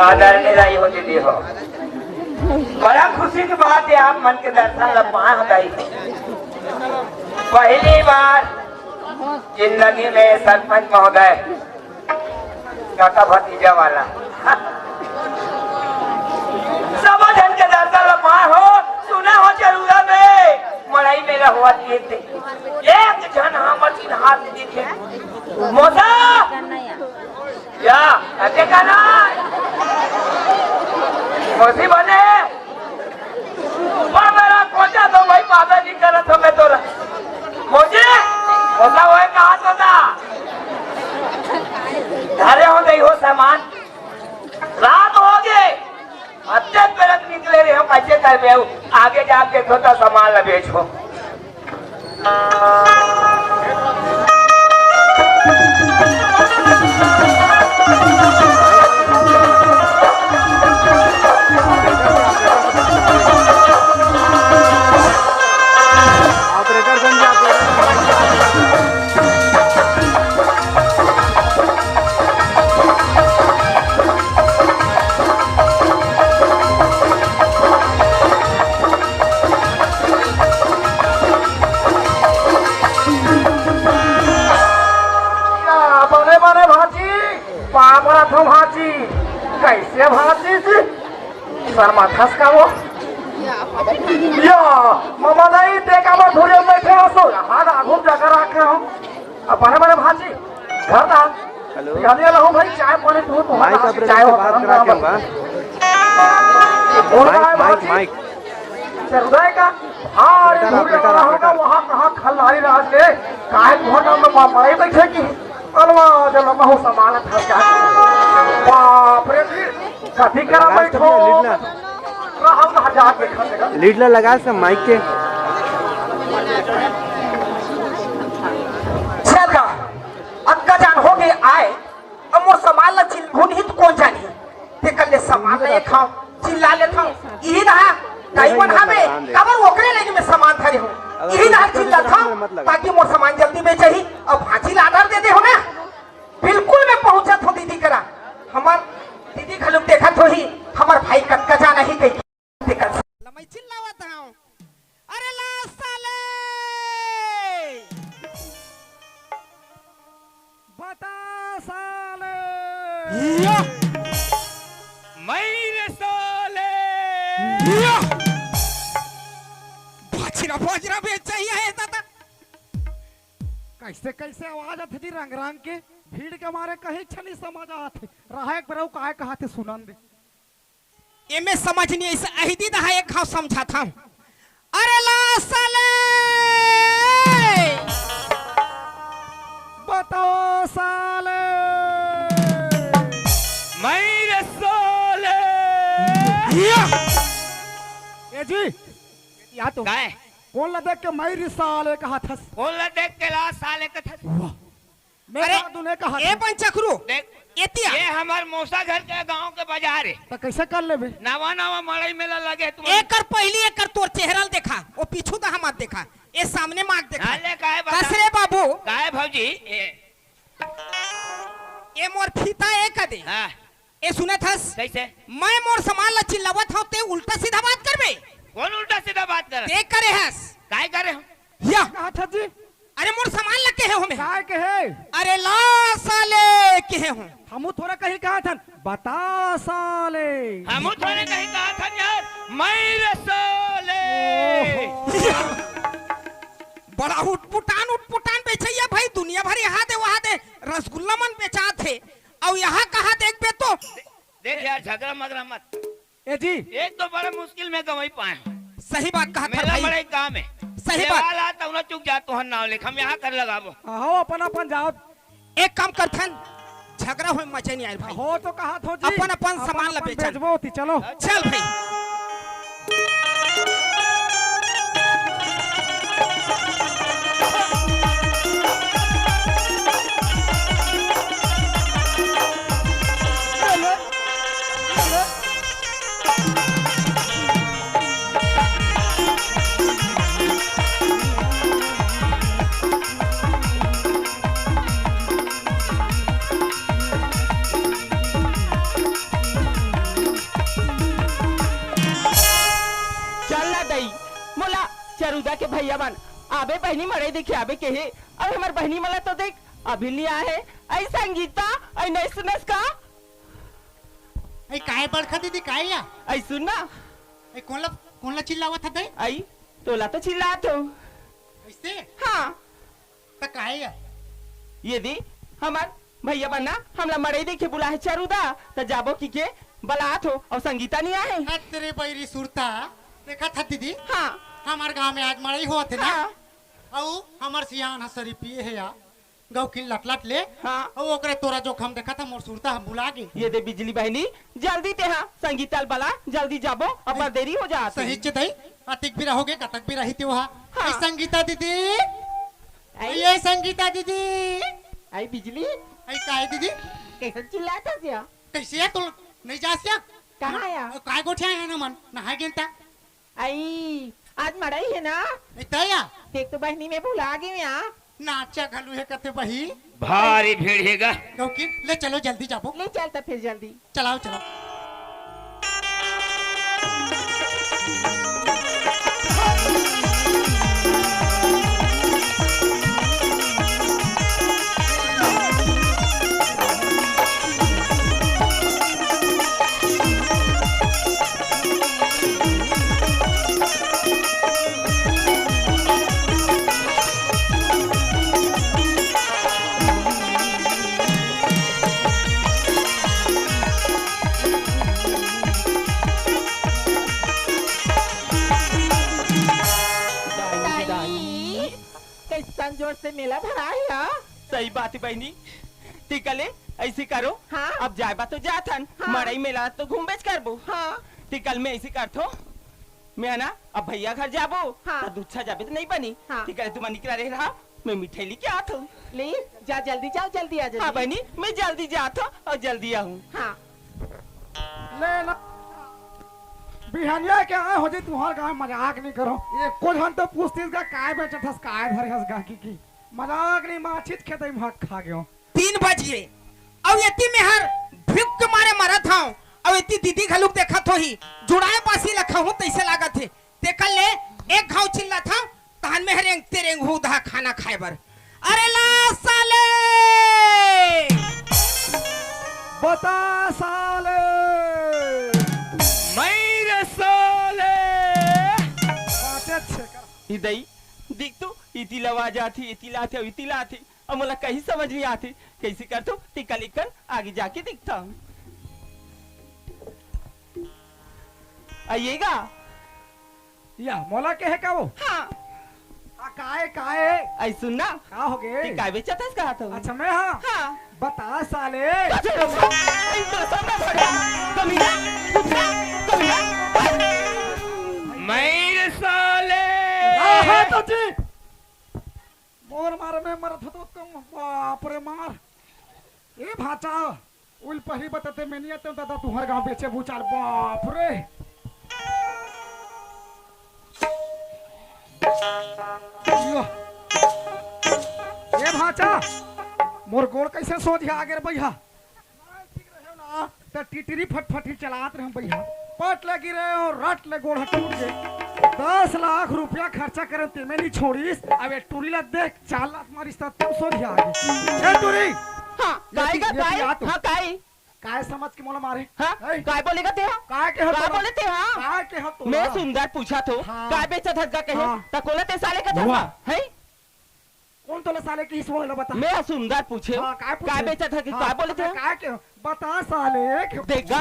आदरणीय रही हो दीदी हो। बड़ा खुशी की बात है आप मन के दर्शन लपा गई। पहली बार जिंदगी में सरपंच महोदय काका भतीजा वाला सब जन के दर्शन लपा हो। सुना हो जरूर में मड़ाई मेरा हुआ थे एक जन हमर हाथ दिखे मोसा या ऐसे कहना मोसी बने पर मेरा कोचा तो भाई पादा नहीं कर रहा मैं तो मोजी मोसा हुए कहा तो था धारे हो गई हो सामान रात हो गए अच्छे पेरत निकले रहे हो कैसे कर रहे हो आगे जाके छोटा सामान ल बेचो। भाजी कैसे भाजी जी शर्मा थस का वो या मामा नहीं देखा मैं धुरे में बैठे हो सो हाथ आघूम जाकर रखे हो अब बने बने भाजी घर दा हेलो रहूं भाई चाय पानी तू तो चाय हो बात करा के माइक माइक हृदय का हां बेटा होगा वहां कहां खल्लारी राज के काहे घोटा में माई बैठे की अलवा जब महू समानत है क्या बाप रे कथी करा बैठो हम कहां जाके खाएगा लीडर लगा से माइक के छेदा अक्का जान हो गए आए अब मोर सामान ला चिल्भुन ही तो कौन जानी ते कल्ले सामान ले खाओ चिल्ला ले था ई रहा कईवन हमें कबर ओकरे लेके मैं सामान धरे हूं यही ना चिल्ला था ताकि मोर सामान जल्दी बेचही अब भाजी ला आर्डर दे दे हो ना बिल्कुल मैं पहुंचत हो दीदी करा हमार दीदी खलुक देखत हो ही हमार भाई कतका जाना ही कही देखत मैं चिल्लावत हूं अरे ला साले बता साले या मेरे साले या बाजरा बेच चाहिए है दादा कैसे कैसे आवाज आती थी रंग रंग के भीड़ के मारे कहीं छनी समझ आते रहा एक बरऊ काहे कहा थे सुनन दे ये मैं समझ नहीं ऐसे अहिदी दहा एक खाओ समझा था अरे ला साले बताओ साले मेरे साले ये जी या तो काय कौन ला देख के मेरी साले कहा था कौन ला देख के ला साले का था मेरा दूने कहा ए पंचखरू देख एतिया ये हमार मौसा घर के गांव के बाजार है तो कैसे कर लेबे नवा नवा मड़ई मेला लगे तुम एकर पहली एकर तोर चेहरा देखा वो पीछू दा मत देखा ये सामने मांग देखा हाले काहे बता कसरे बाबू काहे भौजी ये मोर फीता एक दे हां ए सुने थस कैसे मैं मोर सामान ला चिल्लावत हूं ते उल्टा सीधा बात करबे कौन उल्टा सीधा बात कर देख करे हस काय करे हो या कहा था जी अरे मोर सामान लगे है हमें काय के है अरे ला साले के है हूं हमू थोड़ा कहीं कहा था बता साले हम थोड़े कहीं कहा था यार मेरे साले बड़ा उठपुटान बेचैया भाई दुनिया भर यहाँ दे वहाँ दे रसगुल्ला मन बेचा थे और यहाँ कहा देख बे तो देख यार झगड़ा मगरा मत ए जी एक तो बड़ा मुश्किल में गवाई पाए सही बात कहा था मेरा भाई बड़ा काम है सही बात आता हूं चुक जा तो नाव लिख हम यहाँ कर लगाबो हो अपन अपन जाओ एक काम करथन झगड़ा हो मजे नहीं आए भाई हो तो कहा थो जी अपन सामान ला बेचन बेचबो ती चलो चल भाई भैया बन आबे बहनी मरे देखे आबे के है और हमार बहनी मला तो देख अभी लिया है ऐ संगीता ऐ नहीं सुनस का ऐ काय बड़खा दीदी काय या ऐ सुनना ऐ कोणला चिल्लावत था ते ऐ तोला तो चिल्लात हो ऐसे हाँ त काय या यदि हमार भैया बना हमला मरे देखे बुला है चरुदा तो जाबो की के बलात हो और संगीता नहीं आए हाँ, तेरे बैरी सुरता देखा था दीदी हाँ हमार गांव में आज मड़ई हुआ थे ना हाँ औ हमार सियान हसरी पिए है या गौ की लट ले हाँ औ ओकरे तोरा जो हम देखा था मोर सुरता हम बुला गे ये दे बिजली बहनी जल्दी ते हाँ संगीता बला जल्दी जाबो अब देरी हो जात सही चेतई अतिक भी रहोगे कतक भी रही ते वहाँ हाँ। ऐ संगीता दीदी ये संगीता दीदी आई बिजली ऐ काय दीदी कैसे चिल्लाता क्या कैसे है तू नहीं जा सिया कहाँ या काय गोठ्या है ना मन नहा गेलता आई आज मड़ई है ना इताया देख तो बहनी में भुला गई यहाँ नाचा घलू है कते बही भारी भीड़ हैगा। गौकी ले चलो जल्दी जाबो ले चलता फिर जल्दी चलाओ चलो कैसा जोर से मेला भरा है यार सही बात है बहनी टिकले ऐसे करो हाँ अब जाए तो जाथन हाँ। मड़ई मेला तो घूम बेच करबो हाँ टिकल में ऐसे करथो मैं ना अब भैया घर जाबो हाँ तो दूध जाबे तो नहीं बनी हाँ टिकले तुम निकला रह रहा मैं मिठाई लेके आत हूँ ले जा जल्दी जाओ जल्दी आ जाओ हाँ बहनी मैं जल्दी जाता हूँ और जल्दी आऊँ हाँ ले ला बिहानिया क्या हो जी तुम्हार गाँव मजाक नहीं करो ये कुछ हम तो पूछतीस का काय बेचत हस काय धरे हस गाकी की मजाक नहीं माछित खेते में हक खा गयो 3 बजे अब यति में हर भिक के मारे मरत हूं अब यति दीदी घलुक देखत होही जुड़ाए पासी लखा हूं तैसे लागत है ते कल ले एक घाव चिल्ला था तहन में हरेंग तेरेंग हुदा खाना खाए बर अरे ला साले बता साले मेरे साले बातें छेकर इदई देख तो इती लवा जाती इती लाते इती लाते अब मला कहीं समझ नहीं आती कैसे कर तो टिका लिखकर आगे जाके दिखता हूँ आइएगा या मोला के है का वो हाँ काय काय आई सुनना का हो गए टिका बेचा था इसका हाथ अच्छा मैं हाँ हाँ बता साले मेरे साले हाँ तो जी मोर मार में मरत हो तो तुम बाप रे मार ए भाचा उल पहली बताते मैं नहीं आते दादा तुम्हारे गांव बेचे भूचाल बाप रे यो। ए भाचा मोर गोड़ कैसे सोच है आगे भैया तो टिटरी फटफटी चलात रहे भैया पट लगी रहे और रट ले गोड़ टूट गए 10 लाख रुपया खर्चा करे ते में नहीं छोड़ीस अब ये टूरी ला देख 4 लाख मारिस तो तुम सोच है आगे ए टूरी हाँ गायगा गाय हाँ गाय काय समझ के मोला मारे हाँ गाय बोलेगा ते हाँ काय के हो गाय बोले ते हाँ काय के हो मैं सुंदर पूछा तो हाँ। गाय बेचा धक्का कहे हाँ। तकोला ते साले का हुआ। धक्का है कौन तोला साले की इस बोले बता मैं सुंदर पूछे हाँ, काय पूछे? गाय बेचा था कि हाँ, गाय बोले थे काय के हो? बता साले क्यों देखा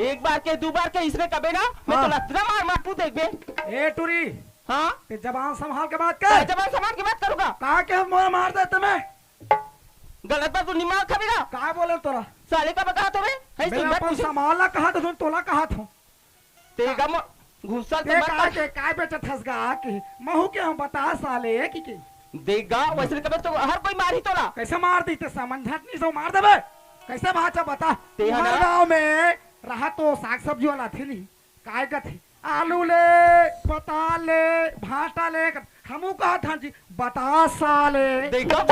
एक बार के 2 बार के इसने कबे ना मैं हाँ। तो लतना मार मार तू देख बे ए टूरी हाँ ते जबान संभाल के बात कर जब सामान की बात करूंगा काय के मोला मार दे तुम्हें गलत बात तू निमाग खबेगा काय बोले तोरा साले का बता तो है मेरा सुंदर अपन पूछे संभालना कहा तो तोला कहा था तेगा घुसल ते तो काय मत के काय बेचत हस गा की महू के हम बता साले की देगा वैसे कबे तो हर कोई मारी तोला कैसे मार दी ते समझत नहीं सो मार देबे कैसे भाचा बता ते है ना? तुम्हारे गांव में रहा तो साग सब्जी वाला थी नहीं काय का थी आलू ले पता ले भाटा ले हमू कहा था जी बता साले देखो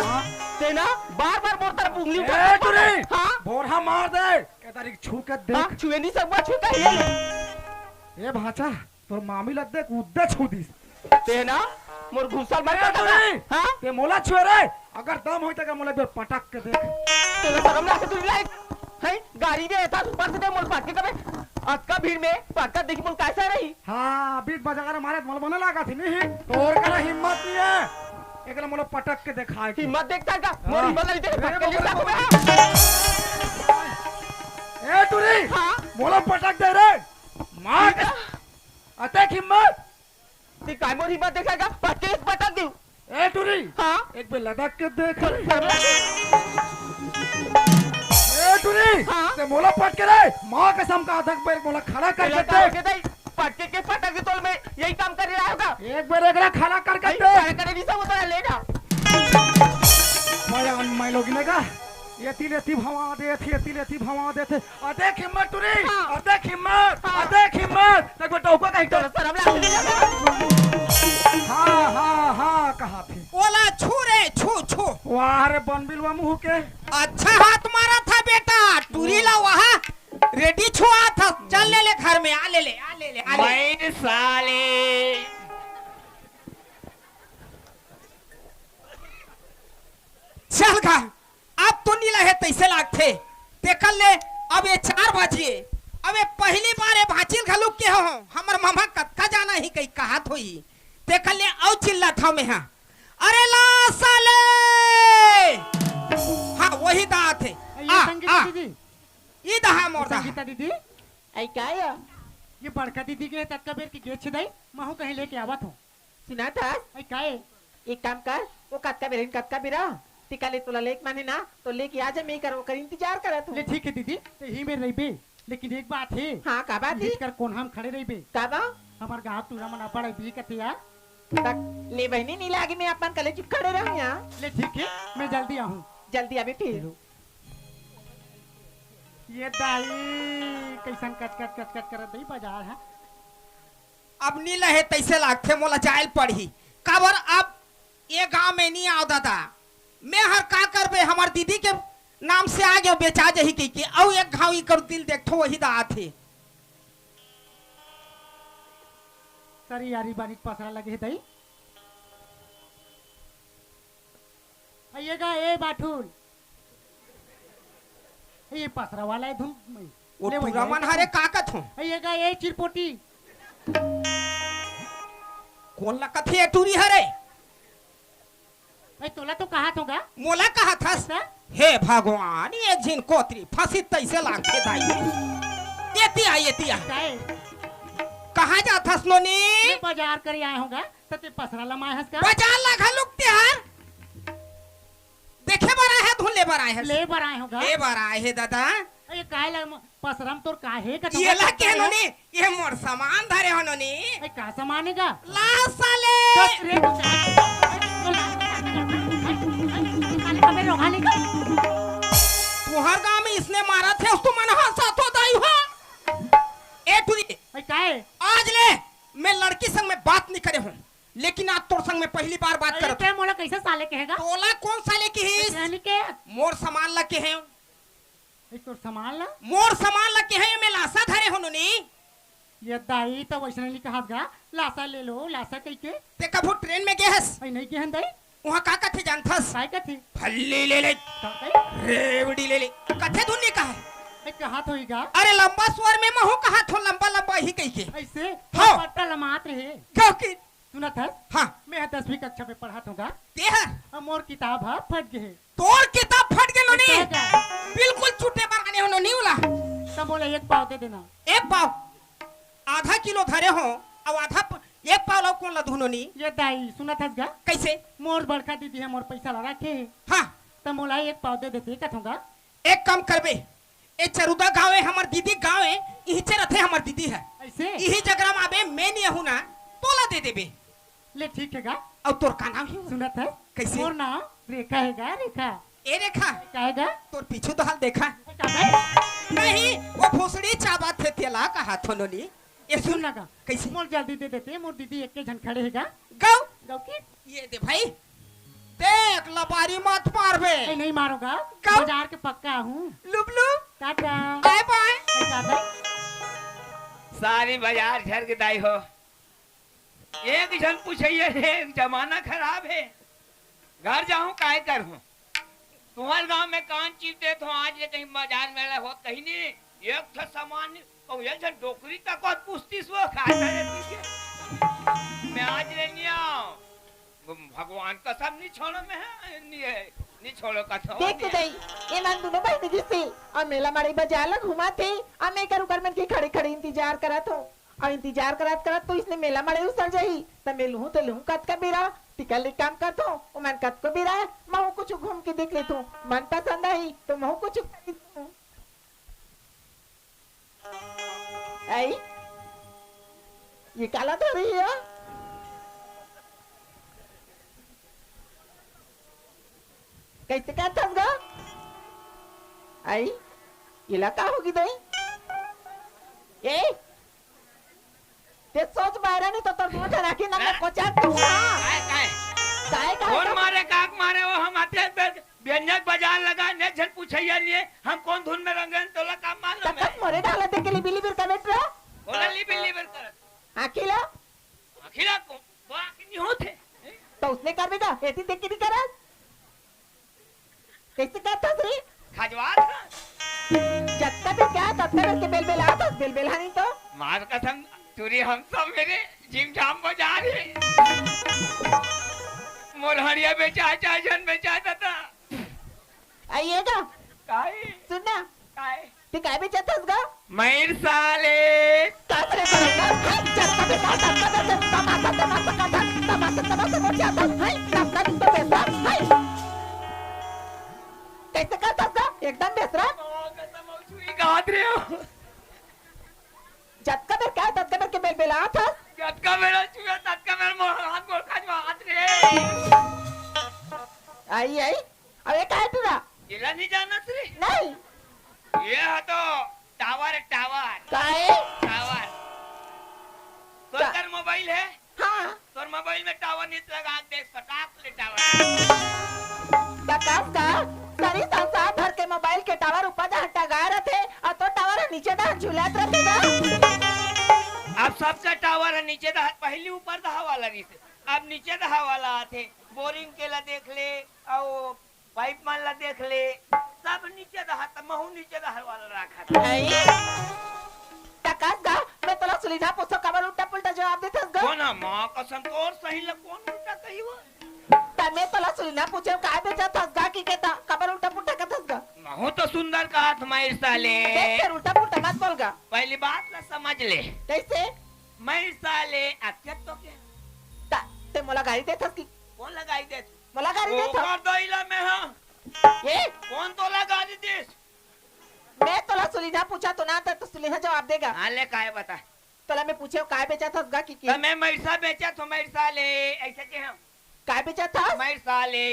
ते ना बार बार बोल तरफ उंगली ए टुरी हाँ बोरहा मार दे के तारीख छू के हाँ देख छुए नहीं सकवा छू का ये ए भाचा तो मामी लग देख उद्दे छू दी ते ना मोर घुसल मत ए, तुरी! हां ते मोला छुए रे अगर दम होई त मोला बेर पटक के देख तेरे शर्म ना तू लाइक है गाड़ी में था ऊपर से मोल पाट के कबे अक्का भीड़ में पक्का देखी मोल कैसा रही हां बीच बजाकर मारे मोल बने लगा थी नहीं तोर करा हिम्मत नहीं है एकला मोला पटक के दिखाए की हिम्मत देखता का मोर हाँ। हिम्मत नहीं तेरे अरे पक्के बाबा, लिखा हुआ ए तुरी हां मोला पटक दे रे मार अते हिम्मत ते काय मोर हिम्मत देखेगा पक्के पटक दू ए तुरी हां एक बेर लटक के देख शर्म ए तुरी हाँ। ते मोला पट के रे मां कसम का अधक बेर मोला खड़ा कर के देख पटके के पटक दे तोल में यही काम कर रहा होगा एक बार एकला खड़ा करके कहीं देख करे करे नहीं सब उधर ले जा मैं लोग ने का ये तिलेती भवा दे थे अदेख हिम्मत तुरी हाँ। अदेख हिम्मत तक बेटा ऊपर कहीं तेरा शर्म लगती है हाँ कहा थे बोला छू रे छू वाह रे बनबिलवा मुंह के अच्छा हाथ मारा था बेटा टूरी ला वहाँ रेडी छुआ था चल ले घर में आ ले मैं साले चल गा अब तो नीला है तैसे लागथे देखल ले अब ये 4 बजिए अब ये पहली बार ये भाचिल घलू के हो हमर मामा कत्का जाना ही कहीं कहात होई देखल ले औ चिल्ला था में हां अरे ला साले हाँ वही दात है ये संगीता दीदी ई दहा मोर दहा संगीता दीदी आई क्या है ये बड़का दीदी के तत्का बेर की गेट छिदाई महू कहीं लेके आवत हूँ सुना था आई काहे एक काम कर वो कत्का बेरन कत्का बेरा टिका ले तोला लेक माने ना तो लेके आ जा मैं करो कर इंतजार करा तू ले ठीक है दीदी तो ही में रही लेकिन एक बात है हां का बात है कर कौन हम खड़े रही का बा हमार गाँव तुरा मना पड़ा बी कथिया तक ले बहनी नहीं लागी मैं अपन कले चुप खड़े रहूं यहां ले ठीक है मैं जल्दी आऊँ जल्दी अभी फिर ये दाई कैसन कच कर दई बाजार है अब नी लहे तैसे लागथे मोला जायल पड़ी काबर अब ये गांव में नहीं आओ दादा मैं हर का करबे हमार दीदी के नाम से आ गया बेचा जही के औ एक घाव कर दिल देखो वही दा थे सरी यारी बानी पसरा लगे दई आइएगा ए बाठुल ये पसरा वाला है धूम वो पूरा मन हरे काकत हूं आइएगा ए चिरपोटी कौन लगत है टूरी हरे भाई तोला तो कहा होगा मोला कहा था हे भगवान ये जिन कोतरी फंसी तैसे लागते दाई येतिया काहे कहां जाथस नोनी मैं बाजार कर आया होगा तो ते पसरा लमाए हस का बाजार लगा लुकते हर देखे बरा है धुले बरा है ले बर आए होगा ले बरा है दादा ये काहे लग पसरम तोर काहे का ये ला के नोनी ये मोर सामान धरे हो नोनी ए का सामानेगा ला साले दस रे तो कबे रोगा लेगा तुहर गांव में इसने मारा थे उसको मन हंसा तो दाई हो ए टुरी ए काहे आज ले मैं लड़की संग में बात नहीं करे हूं लेकिन आज तोर संग में पहली बार बात अरे करत क्या मोला कैसे साले कहेगा तोला कौन साले की हिस यानी के मोर सामान लगे हैं ए तोर सामान ला मोर सामान लगे हैं मैं लासा धरे हो नोनी ये दाई तो वैसे नहीं कहा गा लासा ले लो लासा कह के ते कभू ट्रेन में गएस ए नहीं के दाई वहां का कथे जानथस काय का थी फल्ली ले ले रेवड़ी ले ले कथे धुनी का है ए कहा होईगा अरे लंबा स्वर में महू कहा थो लंबा ही कही के ऐसे हाँ। पट्टा लमात रहे क्यों की सुना था हां मैं 10वीं कक्षा में पढ़ा होगा ते है अब मोर किताब है फट गए तोर किताब फट गेलो नी क्या क्या? बिल्कुल छूटे बराने हो नी उला तब बोले एक पाव दे देना एक पाव आधा किलो धरे हो अब एक पाव लो कौन ला धुनो नी ये दाई सुना था गा कैसे मोर बड़का दीदी है मोर पैसा लगा के हां तब मोला एक पाव दे देते कथूंगा एक काम करबे ए चरुदा गांव है हमर दीदी गांव है यही चरथे हमर दीदी है ऐसे यही जगरा में आबे मैं नहीं हूं ना तोला दे देबे ले ठीक है गा और तोर का नाम है सुना था कैसे? मोर नाम रेखा है गा रेखा ए रेखा कहेगा तोर पीछू तो हाल देखा कहा नहीं वो भोसड़ी चाबात थे तेला का हाथ होनी ये सुन सुन लगा कैसे मोर जल्दी दे देते मोर दीदी एक के जन खड़े है गा गाओ गाओ की ये दे भाई देख लबारी मत मारबे ए नहीं मारूंगा गाओ। बाजार के पक्का हूँ लुबलु टाटा बाय बाय टाटा सारी बाजार झर के दाई हो एक जन पूछिए रे, जमाना खराब है। घर जाऊं काय करूं? तुम्हारे गांव में कान चीज दे तो आज ये कहीं बाजार मेला हो कहीं नहीं। एक था सामान और एक जन डोकरी तक को पूछती सो खाता है तुझे। मैं आज लेनी आऊं। भगवान का सब नहीं छोड़ो में है नहीं छोड़ो का तो देख के दई ये मान दोनों बहनी जिससे और मेला मारी बाजार ला घुमा थे और मैं करू कर मन की खड़े खड़े इंतजार करत हो और इंतजार करत करत तो इसने मेला मारे उसल जाई त मैं लूं तो लूं कत का बेरा टिकल ले काम करत हो ओ मन कत को बेरा मैं कुछ घूम के देख लेत हूं मन पसंद आई तो मैं कुछ आई ये काला तो रही है कैसे क्या था गा आई इलाका होगी दई ए ते सोच बाहर नहीं तो तुम ठहरा के ना कोचा तू काय कौन मारे काक मारे वो हम आते व्यंजक बाजार लगा ने जन पूछैया लिए हम कौन धुन में रंगन तोला काम मालूम है तक मरे डाला दे के लिबिली बिर का बेट रहा बोला लिबिली बिर कर अकेला को बाकी नहीं होते तो उसने कर बेटा ऐसी देख के नहीं करा कैसे करता श्री खजवार जत्ता पे क्या तत्ता पे के बेल आता बेल नहीं तो मार कसम तुरी हम सब मेरे जिम जाम बाजार है मोरहरिया बेचा जन बेचा था आइएगा काय सुनना काय ते काय बेचतस गा मैर साले कासरे करेगा जत्ता पे का तमाशा हो जाता है तब तक तो पैसा है कैसे करता गा एकदम बेसरा गाद रहे हो जत्का बेर क्या तत्का बेर के बेल आता जत्का मेरा चुया तत्का मेरा मोर हाथ गोड़ खजवात रे आई अबे काय तुरा इला नहीं जाना श्री नहीं ये है तो टावर काय टावर तो कर मोबाइल है हाँ तोर मोबाइल में टावर नहीं लगा देख फटाक ले टावर प्रकाश का सारी संसार भर के मोबाइल के टावर ऊपर जा हटा गए रहते और तो टावर नीचे दा झुलात रहेगा अब सबका टावर है नीचे दा पहले ऊपर दा वाला रही से अब नीचे दा वाला आते बोरिंग के ला देख ले और पाइप मान ला देख ले सब नीचे दा त महू नीचे दा वाला रखा था प्रकाश का मैं तोला सुलीना पूछो कबर उल्टा पुल्टा जवाब देथस गा कौन मां कसम तोर सही ल कौन उल्टा कही वो तने तोला सुलीना पूछे काय बेचतस गा की कहता कबर उल्टा पुल्टा कहतस गा महू तो सुंदर का हाथ मार साले देख कर उल्टा पुल्टा मत बोल गा पहली बात ला समझ ले कैसे मैं साले अत्यत तो के ते मोला गाड़ी देथस की कौन लगाई दे मोला गाड़ी ओ देथस कर दोइला में हां ये कौन तो लगा दी देस मैं तोला सुलीना पूछा तो ना तो सुलीना जवाब देगा हां ले काय बता तोला मैं पूछे काय बेचतस गा की तो मैं मैसा बेचा तो मैं साले ऐसे के हम काय बेचतस मैं साले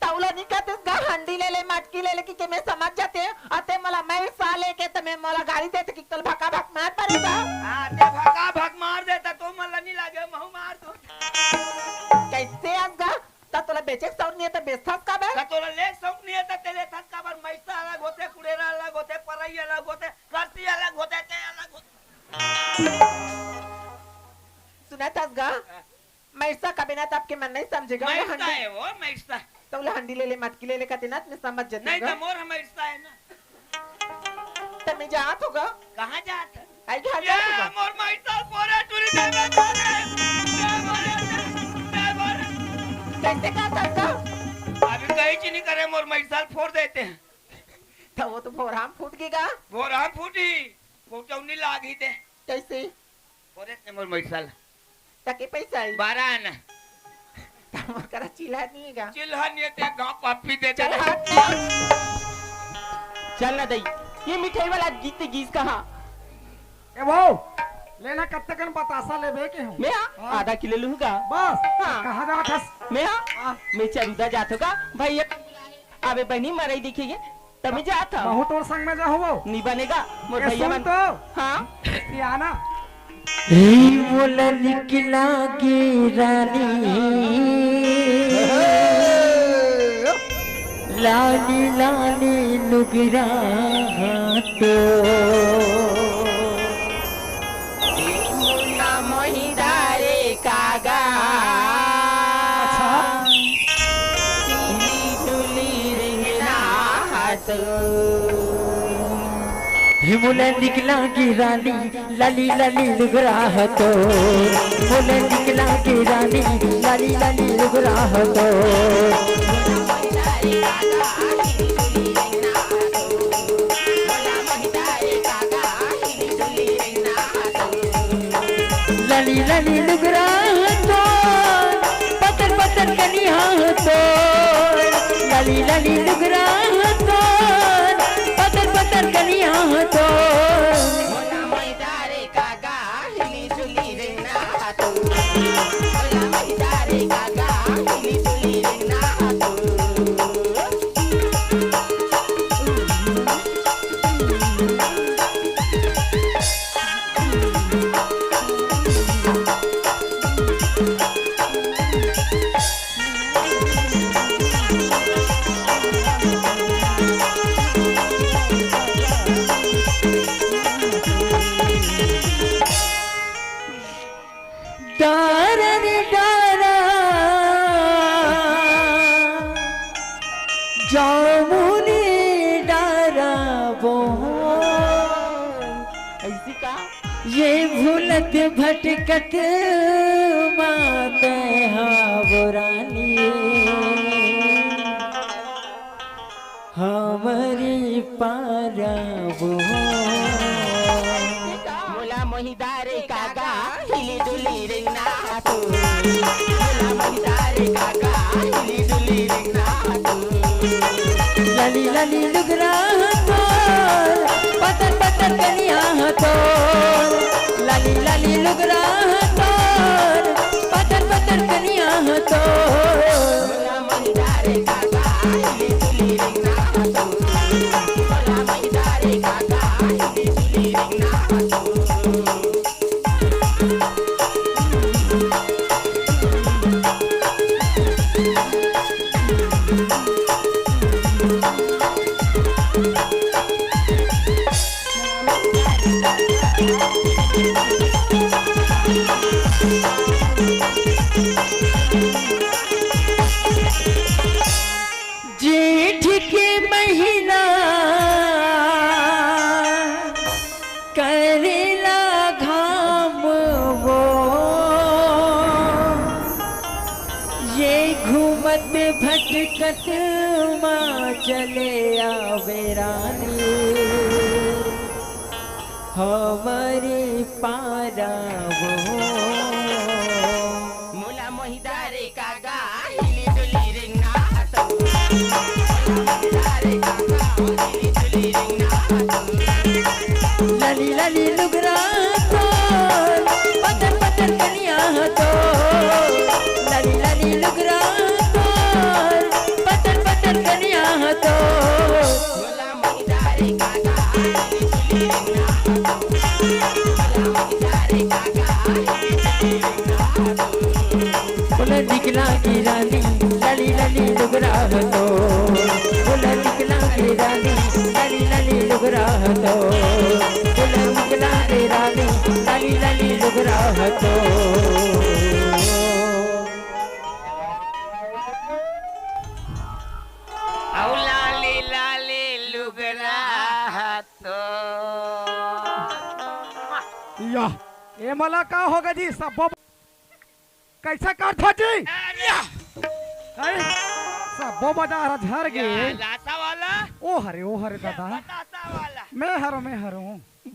तौला नहीं कहते गा हंडी ले ले मटकी ले ले कि मैं समझ जाते अते मला मैं साले के तमे मला गाड़ी देते कि कल भका भक मार पड़ेगा हां ते भका भक मार देता तो मला नहीं लागे महू मार दो कैसे आसगा ता तोला बेचे सौर नहीं है तो बेचथस का बे का तोला ले शौक नहीं है तो तेरे साथ का बार मैसा अलग होते कुड़ेरा अलग होते परई अलग होते करती अलग होते ते अलग होते सुना तसगा मैसा का बिना आपके मन नहीं समझेगा वो मैसा हंडी है वो मैसा तौला हंडी ले ले मटकी ले ले का दिनात में समझ जाते नहीं तो मोर मैसा है ना तमे जात होगा कहां जात आई घर ये जात होगा मोर मैसा पोरे टूरी देवे तोरे कैसे का तसगा अभी कहीं चीज नहीं करे मोर मैसा फोड़ देते हैं तो वो तो फोराम फूट गएगा वो रात फूटी वो चौनी लागी दे कैसे फोड़े ने मोर मैसा ताकि पैसा आई 12 आना तमर करा चिल्ला नहीं गा चिल्हा नहीं ते गांव पापी देते चल हाथ में चल ना दई ये मिठाई वाला गीत गीस कहा ए वो लेना कत्ते कन बतासा लेबे के हूं मैं हाँ। आधा किलो लूंगा बस हाँ। कहां जाथस मैं मैं चरुदा जात होगा भाई अबे बहनी मरई दिखेगे तभी जाता बहुत और संग में जा हो नहीं बनेगा मोर ये भैया सुन मन तो हाँ सियाना मोला निकला की रानी लाली लाली नुगरा तो मोला मोही तो मुले निकला की रानी लाली लाली लुगरा तो मुले निकला की रानी लाली लाली लुगरा तो लाली लाली लुगरा तो पत्थर पत्थर कनिया तो लाली लाली लुगरा तो पत्थर पत्थर कनिया तो जामुनी डारा वो ऐसी का ये भूलत भटकत माते हावरानी हमारी पारा वो मोला मोहिदारे काका हिली डुली रिंगना तू मोला मोहिदारे काका हिली डुली रिंगना तू लाली लाली लुगरा तो पत्थर पत्थर कनिया तो लाली लाली लुगरा तो पत्थर पत्थर कनिया तो मोला मोहिदारे काका हिली डुली रिंगना तू मोला मोहिदारे काका हिली डुली रिंगना तू जेठ के महीना करेला घाम वो ये घूमत भटकत माँ चले आवे रानी हमारी पारा वो मोला मोहिदारे काका हिली डुली रिंगना तू मोला मोहिदारे काका हिली डुली रिंगना तू लाली लाली लुगरा तो पत्थर पत्थर कनिया तो लाली लाली लुगरा तो पत्थर पत्थर कनिया तो मोला मोहिदारे काका हिली डुली रिंगना तू मोला मोहिदारे काका हिली डुली रिंगना तू बोला निकला की रानी लाली लाली लुगरा तो बोला निकला की रानी लाली लाली लुगरा तो बोला निकला की रानी लाली लाली लुगरा तो औ लाली लाली लुगरा तो या ये मला का होगा जी सब कैसा कर था जी सब बाजार झर गए लासा वाला ओ हरे दादा बतासा वाला मैं हरो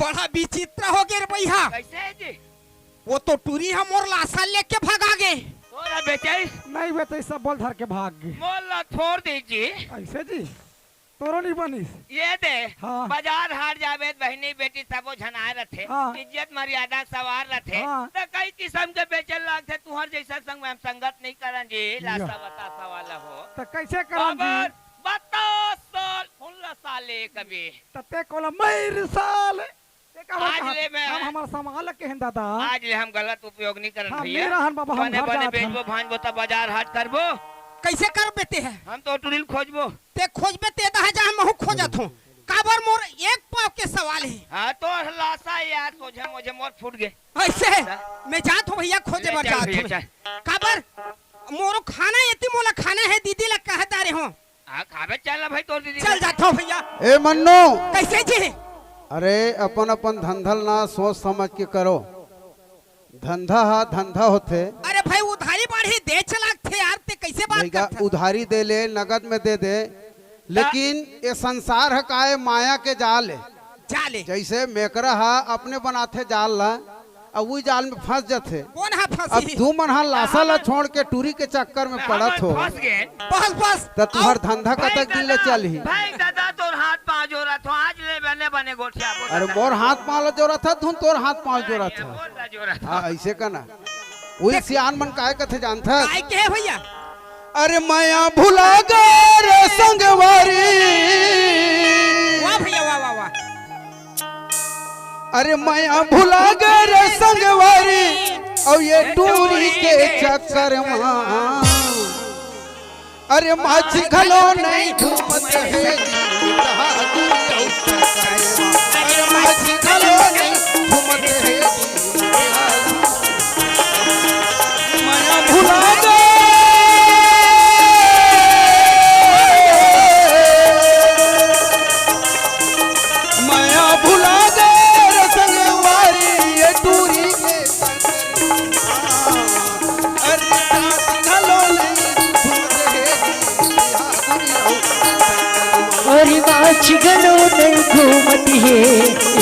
बड़ा विचित्र हो गए रे भैया। कैसे है जी वो तो टूरी हम और लाशा लेके भागा गए। तोरा बेचाई नहीं वे तो सब बोल धर के भाग गए मोला छोड़ दीजिए ऐसे जी तोरो नहीं बनिस ये दे हाँ। बाजार हार जावे बहनी बेटी सबो झनाए रथे हाँ। इज्जत मर्यादा सवार रथे हाँ। तो कई किस्म के बेचल लाग थे तुहर जैसा संग में हम संगत नहीं करन जी लासा बतासा वाला हो तो कैसे करम खबर जी बता साल 16 साले कभी तते कोला मैर साल आज ले मैं हम हमारा सामान के हैं दादा आज ले हम गलत उपयोग नहीं करन हाँ, भैया मेरा हन बाबा, हम बने घर बने जात हन। बेचबो भांजबो त बाजार हाट करबो कैसे कर बेते हैं हम तो टुरिल खोजबो ते खोजबे ते दहा जा हम खोजत हूं काबर मोर एक पाव के सवाल है। हां तो लासा यार सोझे मुझे मोर फूट गए ऐसे मैं जात हूं भैया खोजे बर जात हूं काबर मोरो खाना यति मोला खाना है दीदी ला कहता रे हो हां खाबे चल भाई तोर दीदी चल जात हूं भैया ए मन्नू, कैसे जी? अरे अपन अपन धंधल ना सोच समझ के करो। धंधा हा धंधा होते। अरे भाई उधारी बाढ़ी दे चला थे यार, ते कैसे बात भैया करते? उधारी दे ले, नगद में दे दे, लेकिन ये संसार है काहे माया के जाल है। जाले जैसे मेकरा हा अपने बनाते जाल ला, अब वही जाल में फंस जाते। कौन हा अब फंसी? तू मन हा लाशा ला छोड़ के टूरी के चक्कर में पड़त हो, फंस गए बस बस तो तुम्हार धंधा कतक दिन ले चल ही। भाई दादा तोर हाथ पाँव जोड़ा था आज ले बने बने गोठिया अरे मोर हाथ पाँव जोड़ा था, धुन तोर हाथ पाँव जोड़ा था। जोड़ा था हाँ ऐसे का ना, वही सियान मन काहे कथे जानता। काय के है भैया? अरे माया भुला गए रे संगवारी, वाह भैया वाह वाह वाह। अरे माया भुला गए रे संगवारी, और ये टूरी के चक्कर में अरे माछी घलो नहीं घूमते हैं, अरे माछी घलो नहीं घूमते हैं, माया भुला गए माया भुला गए रे संगवारी, ये टूरी के अरे घलो नहीं घूमते अरे माछी गलो नहीं घूमती है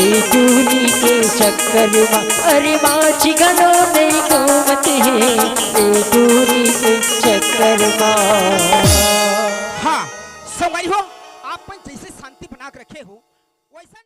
ये दूरी के चक्कर में, अरे माछी गलो नहीं घूमती है ये दूरी के चक्कर में। हाँ समझ हो, आप जैसे शांति बना के रखे हो वैसा